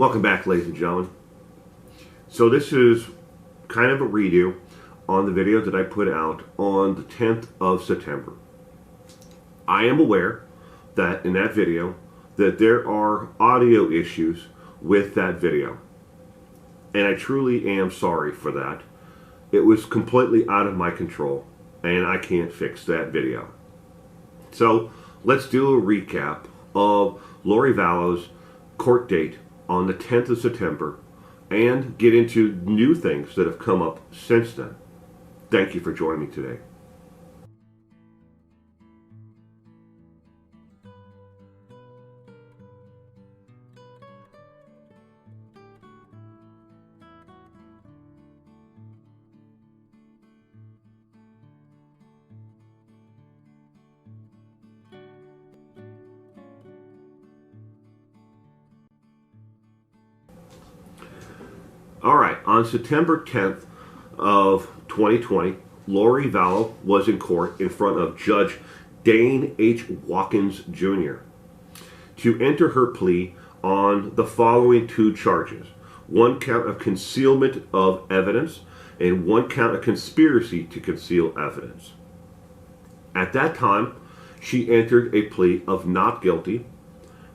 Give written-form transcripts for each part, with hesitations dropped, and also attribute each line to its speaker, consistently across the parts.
Speaker 1: Welcome back, ladies and gentlemen. So this is kind of a redo on the video that I put out on the 10th of September. I am aware that in that video that there are audio issues with that video. And I truly am sorry for that. It was completely out of my control and I can't fix that video. So let's do a recap of Lori Vallow's court date on the 10th of September and get into new things that have come up since then. Thank you for joining me today. All right, on September 10th of 2020, Lori Vallow was in court in front of Judge Dane H. Watkins Jr. to enter her plea on the following two charges: one count of concealment of evidence and one count of conspiracy to conceal evidence. At that time, she entered a plea of not guilty,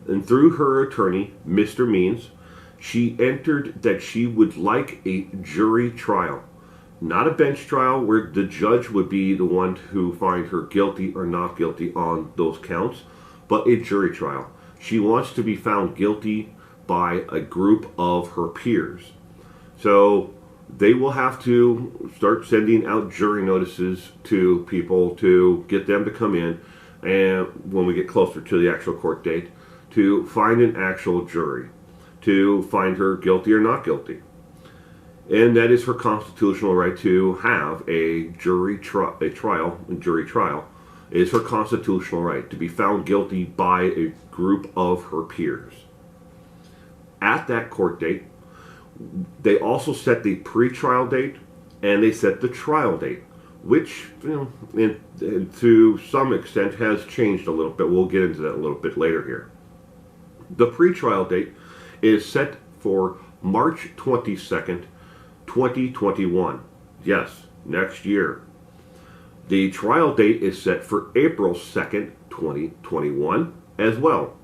Speaker 1: and through her attorney, Mr. Means, she entered that she would like a jury trial. Not a bench trial where the judge would be the one who finds her guilty or not guilty on those counts, but a jury trial. She wants to be found guilty by a group of her peers. So they will have to start sending out jury notices to people to get them to come in, and when we get closer to the actual court date, to find an actual jury, to find her guilty or not guilty. And that is her constitutional right to have a jury trial. Is her constitutional right to be found guilty by a group of her peers. At that court date, they also set the pre-trial date and they set the trial date, which, to some extent has changed a little bit. We'll get into that a little bit later here. The pre-trial date is set for March 22nd, 2021. Yes, next year. The trial date is set for April 2nd, 2021 as well.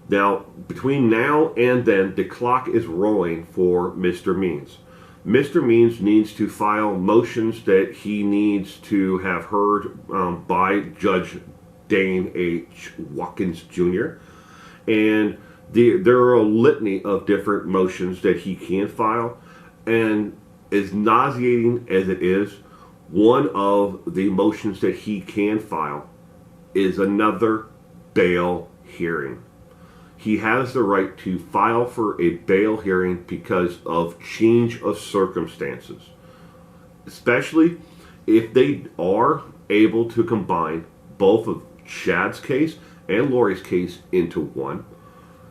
Speaker 1: Now, between now and then, the clock is rolling for Mr. Means. Mr. Means needs to file motions that he needs to have heard by Judge Dane H. Watkins Jr. And there are a litany of different motions that he can file, and as nauseating as it is, one of the motions that he can file is another bail hearing. He has the right to file for a bail hearing because of change of circumstances, especially if they are able to combine both of Chad's case and Lori's case into one.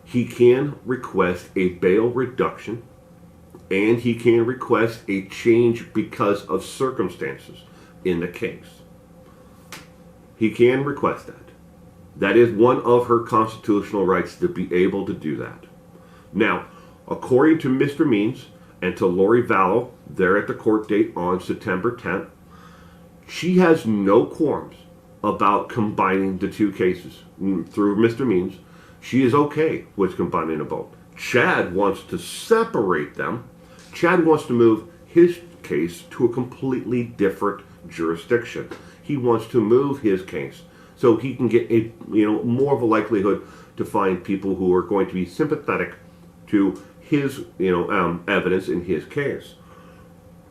Speaker 1: He can request a bail reduction, and he can request a change because of circumstances in the case. He can request that. That is one of her constitutional rights, to be able to do that. Now, according to Mr. Means and to Lori Vallow, there at the court date on September 10th, she has no qualms about combining the two cases. Through Mr. Means, she is okay with combining them both. Chad wants to separate them. Chad wants to move his case to a completely different jurisdiction. He wants to move his case so he can get a more of a likelihood to find people who are going to be sympathetic to his evidence in his case.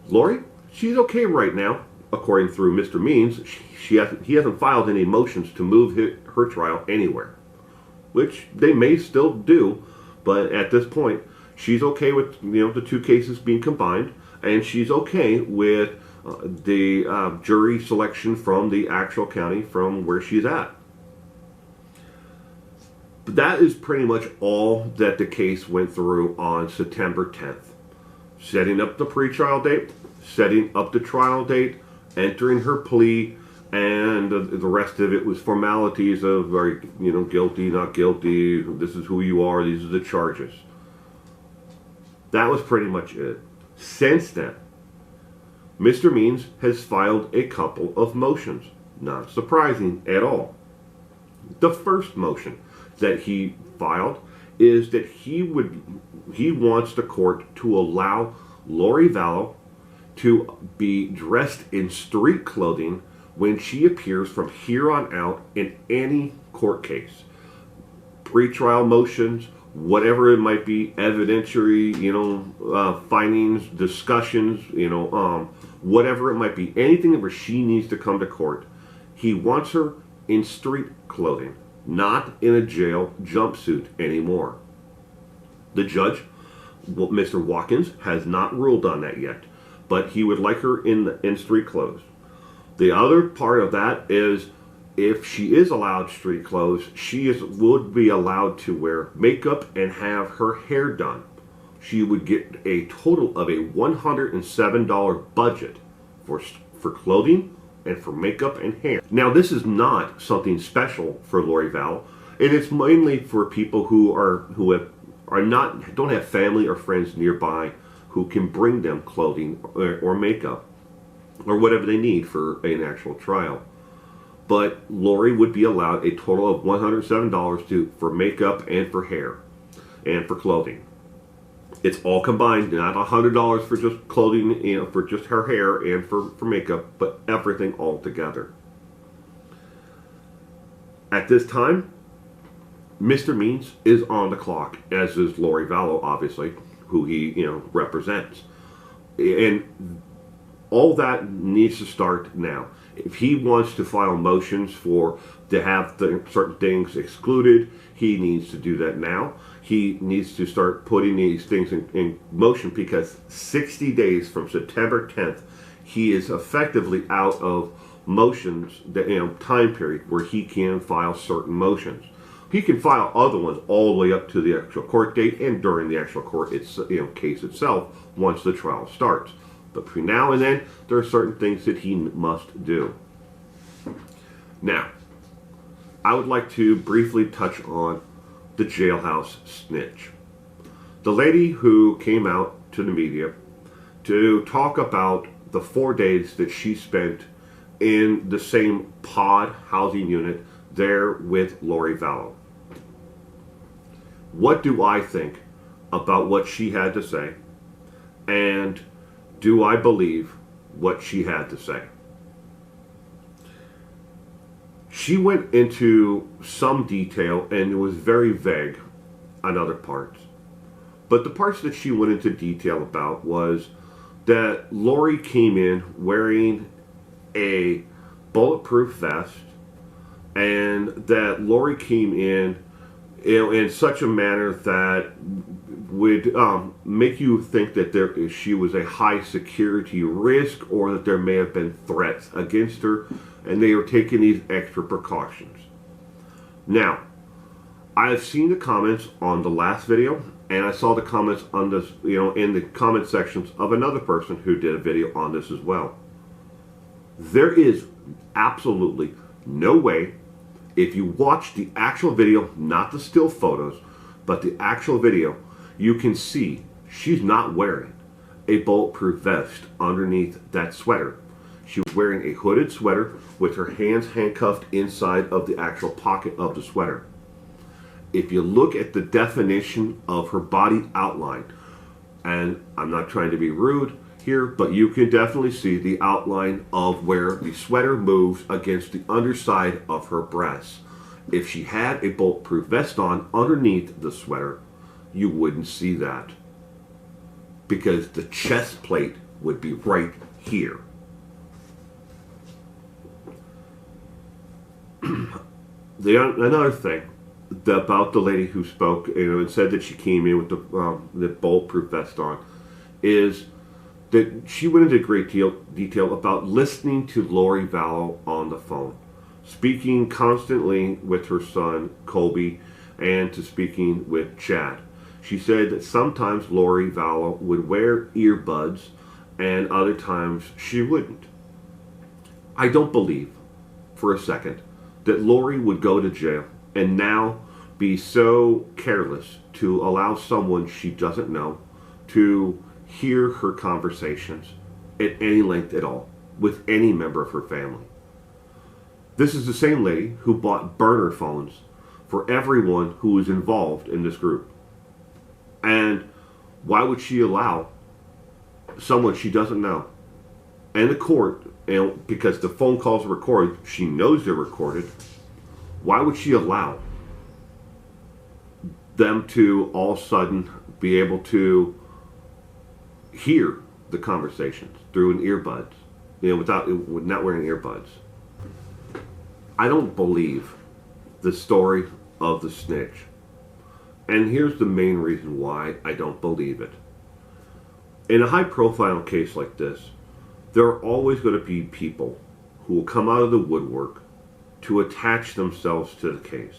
Speaker 1: Lori, she's okay right now, according through Mr. Means. He hasn't filed any motions to move her trial anywhere, which they may still do, but at this point, she's okay with the two cases being combined, and she's okay with the jury selection from the actual county from where she's at. But that is pretty much all that the case went through on September 10th. Setting up the pre-trial date, setting up the trial date, entering her plea, and the rest of it was formalities of, guilty, not guilty, this is who you are, these are the charges. That was pretty much it. Since then, Mr. Means has filed a couple of motions. Not surprising at all. The first motion that he filed is that he wants the court to allow Lori Vallow to be dressed in street clothing when she appears from here on out in any court case. Pretrial motions, whatever it might be, evidentiary, findings, discussions, whatever it might be, anything where she needs to come to court. He wants her in street clothing, not in a jail jumpsuit anymore. The judge, Mr. Watkins, has not ruled on that yet, but he would like her in street clothes. The other part of that is, if she is allowed street clothes, would be allowed to wear makeup and have her hair done. She would get a total of a $107 budget for clothing and for makeup and hair. Now, this is not something special for Lori Vallow, and it's mainly for people who don't have family or friends nearby who can bring them clothing or makeup or whatever they need for an actual trial. But Lori would be allowed a total of $107 for makeup and for hair and for clothing. It's all combined, not $100 for just clothing, for just her hair and for makeup, but everything all together. At this time, Mr. Means is on the clock, as is Lori Vallow, obviously, who he represents. And all that needs to start now. If he wants to file motions to have certain things excluded, he needs to do that now. He needs to start putting these things in motion, because 60 days from September 10th, he is effectively out of motions, time period where he can file certain motions. He can file other ones all the way up to the actual court date and during the actual case itself once the trial starts. But between now and then, there are certain things that he must do. Now, I would like to briefly touch on the jailhouse snitch. The lady who came out to the media to talk about the 4 days that she spent in the same pod housing unit there with Lori Vallow. What do I think about what she had to say? And do I believe what she had to say? She went into some detail, and it was very vague on other parts. But the parts that she went into detail about was that Lori came in wearing a bulletproof vest, and that Lori came in in such a manner that would make you think that she was a high security risk, or that there may have been threats against her, and they were taking these extra precautions. Now, I have seen the comments on the last video, and I saw the comments on this, in the comment sections of another person who did a video on this as well. There is absolutely no way, if you watch the actual video, not the still photos, but the actual video, you can see she's not wearing a bulletproof vest underneath that sweater. She was wearing a hooded sweater with her hands handcuffed inside of the actual pocket of the sweater. If you look at the definition of her body outline, and I'm not trying to be rude here, but you can definitely see the outline of where the sweater moves against the underside of her breasts. If she had a bulletproof vest on underneath the sweater, you wouldn't see that, because the chest plate would be right here. Another thing about the lady who spoke, and said that she came in with the bulletproof vest on, is that she went into great detail about listening to Lori Vallow on the phone, speaking constantly with her son Colby, and to speaking with Chad. She said that sometimes Lori Vallow would wear earbuds and other times she wouldn't. I don't believe for a second that Lori would go to jail and now be so careless to allow someone she doesn't know to hear her conversations at any length at all with any member of her family. This is the same lady who bought burner phones for everyone who was involved in this group. And why would she allow someone she doesn't know and the court, because the phone calls are recorded, she knows they're recorded, why would she allow them to all of a sudden be able to hear the conversations through an earbuds, without not wearing earbuds? I don't believe the story of the snitch. And here's the main reason why I don't believe it. In a high profile case like this, there are always going to be people who will come out of the woodwork to attach themselves to the case.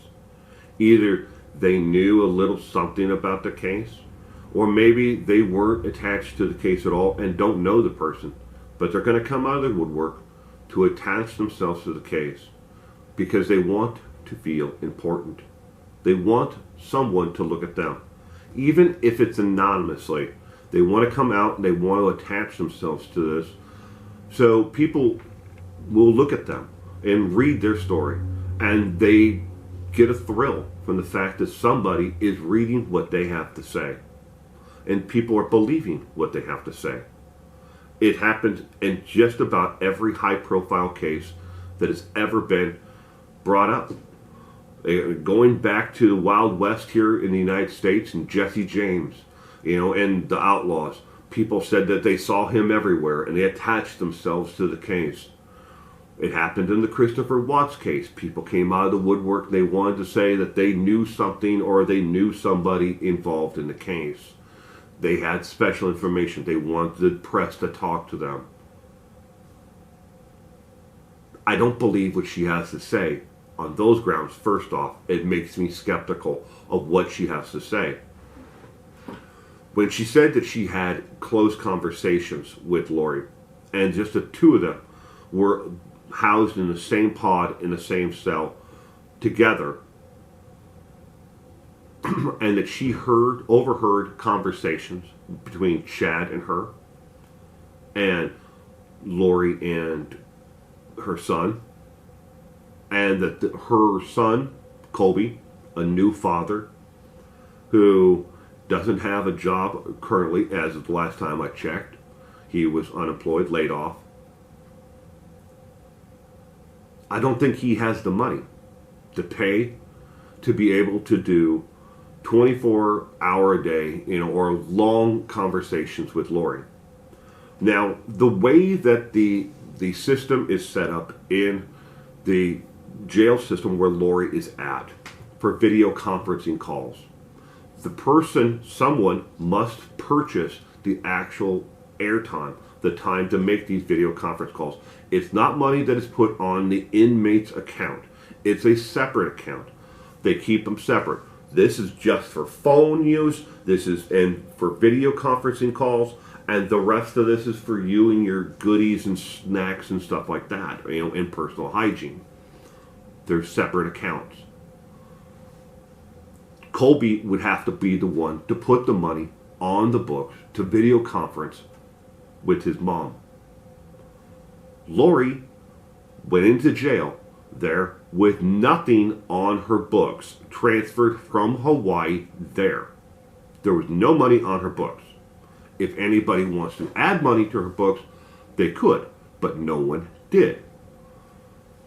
Speaker 1: Either they knew a little something about the case, or maybe they weren't attached to the case at all and don't know the person, but they're going to come out of the woodwork to attach themselves to the case because they want to feel important. They want someone to look at them. Even if it's anonymously, they want to come out and they want to attach themselves to this. So people will look at them and read their story, and they get a thrill from the fact that somebody is reading what they have to say. And people are believing what they have to say. It happens in just about every high-profile case that has ever been brought up. Going back to the Wild West here in the United States and Jesse James, and the Outlaws, people said that they saw him everywhere and they attached themselves to the case. It happened in the Christopher Watts case. People came out of the woodwork and they wanted to say that they knew something or they knew somebody involved in the case. They had special information. They wanted the press to talk to them. I don't believe what she has to say. On those grounds, first off, it makes me skeptical of what she has to say. When she said that she had close conversations with Lori, and just the two of them were housed in the same pod, in the same cell, together, and that she overheard conversations between Chad and her, and Lori and her son, and that her son, Colby, a new father, who doesn't have a job currently, as of the last time I checked. He was unemployed, laid off. I don't think he has the money to pay to be able to do 24-hour a day, or long conversations with Lori. Now, the way that the system is set up in the jail system where Lori is at for video conferencing calls, someone must purchase the actual airtime, the time to make these video conference calls. It's not money that is put on the inmate's account. It's a separate account. They keep them separate. This is just for phone use. And for video conferencing calls. And the rest of this is for you and your goodies and snacks and stuff like that, and personal hygiene. They're separate accounts. Colby would have to be the one to put the money on the books to video conference with his mom. Lori went into jail there with nothing on her books, transferred from Hawaii there. There was no money on her books. If anybody wants to add money to her books, they could, but no one did.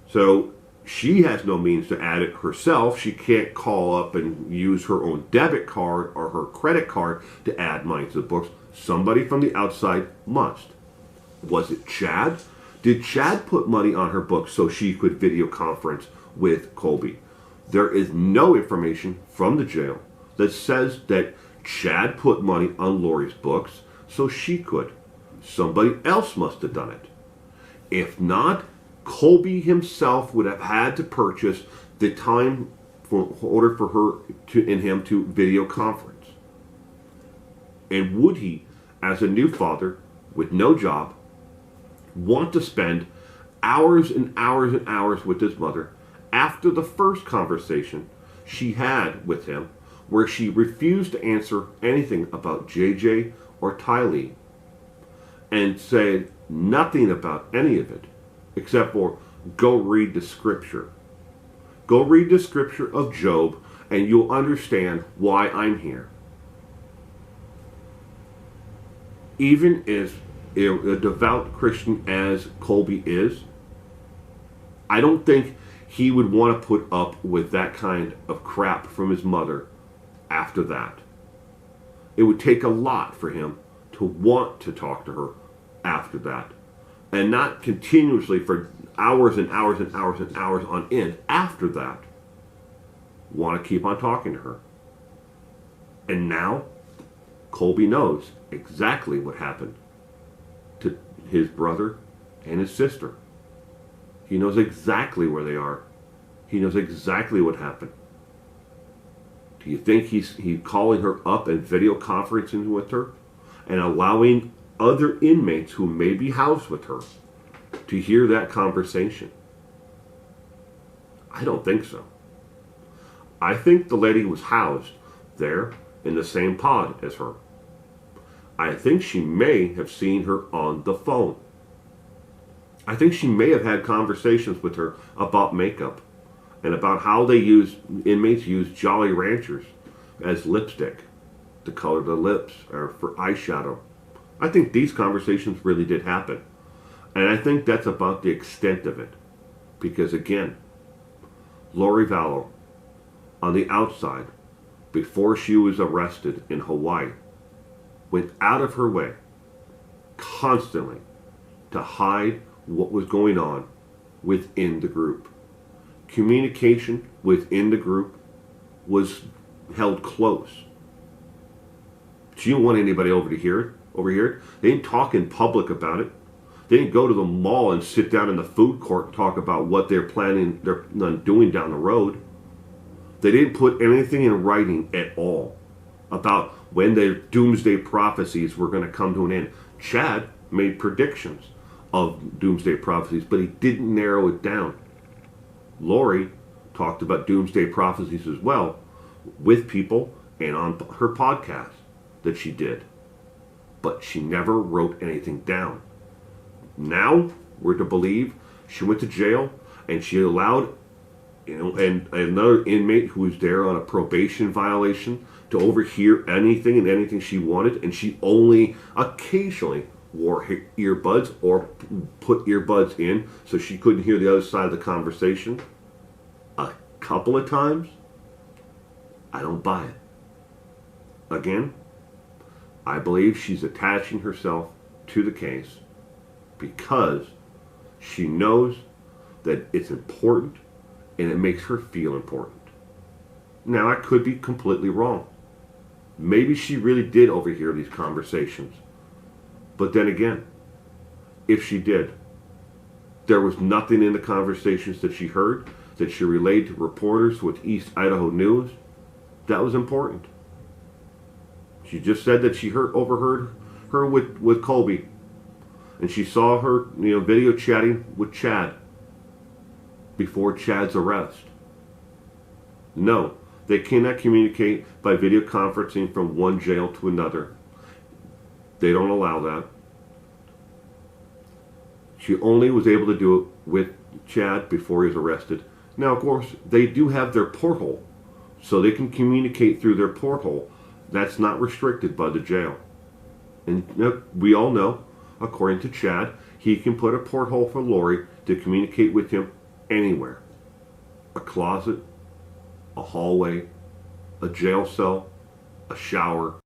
Speaker 1: So she has no means to add it herself. She can't call up and use her own debit card or her credit card to add money to the books. Somebody from the outside must. Was it Chad? Did Chad put money on her books so she could video conference with Colby? There is no information from the jail that says that Chad put money on Lori's books so she could. Somebody else must have done it. If not, Colby himself would have had to purchase the time in order for her and him to video conference. And would he, as a new father with no job, want to spend hours and hours and hours with his mother after the first conversation she had with him, where she refused to answer anything about JJ or Tylee and said nothing about any of it except for go read the scripture. Go read the scripture of Job and you'll understand why I'm here. Even as a devout Christian as Colby is, I don't think he would want to put up with that kind of crap from his mother after that. It would take a lot for him to want to talk to her after that. And not continuously for hours and hours and hours and hours on end after that. Want to keep on talking to her. And now, Colby knows exactly what happened to his brother and his sister. He knows exactly where they are. He knows exactly what happened. Do you think he's calling her up and video conferencing with her and allowing other inmates who may be housed with her to hear that conversation? I don't think so. I think the lady was housed there in the same pod as her. I think she may have seen her on the phone. I think she may have had conversations with her about makeup and about how inmates use Jolly Ranchers as lipstick to color the lips or for eyeshadow. I think these conversations really did happen. And I think that's about the extent of it. Because again, Lori Vallow, on the outside, before she was arrested in Hawaii, went out of her way constantly to hide what was going on within the group. Communication within the group was held close. She didn't want anybody overhear it. They didn't talk in public about it. They didn't go to the mall and sit down in the food court and talk about what they're doing down the road. They didn't put anything in writing at all about when their doomsday prophecies were going to come to an end. Chad made predictions of doomsday prophecies, but he didn't narrow it down. Lori talked about doomsday prophecies as well with people and on her podcast that she did. But she never wrote anything down. Now we're to believe she went to jail and she allowed and another inmate who was there on a probation violation to overhear anything and anything she wanted, and she only occasionally wore earbuds or put earbuds in so she couldn't hear the other side of the conversation a couple of times. I don't buy it. Again, I believe she's attaching herself to the case because she knows that it's important and it makes her feel important. Now, I could be completely wrong. Maybe she really did overhear these conversations. But then again, if she did, there was nothing in the conversations that she heard that she relayed to reporters with East Idaho News that was important. She just said that she overheard her with Colby, and she saw her video chatting with Chad before Chad's arrest. No, they cannot communicate by video conferencing from one jail to another. They don't allow that. She only was able to do it with Chad before he was arrested. Now, of course, they do have their porthole, so they can communicate through their porthole. That's not restricted by the jail. And we all know, according to Chad, he can put a porthole for Lori to communicate with him anywhere. A closet, a hallway, a jail cell, a shower,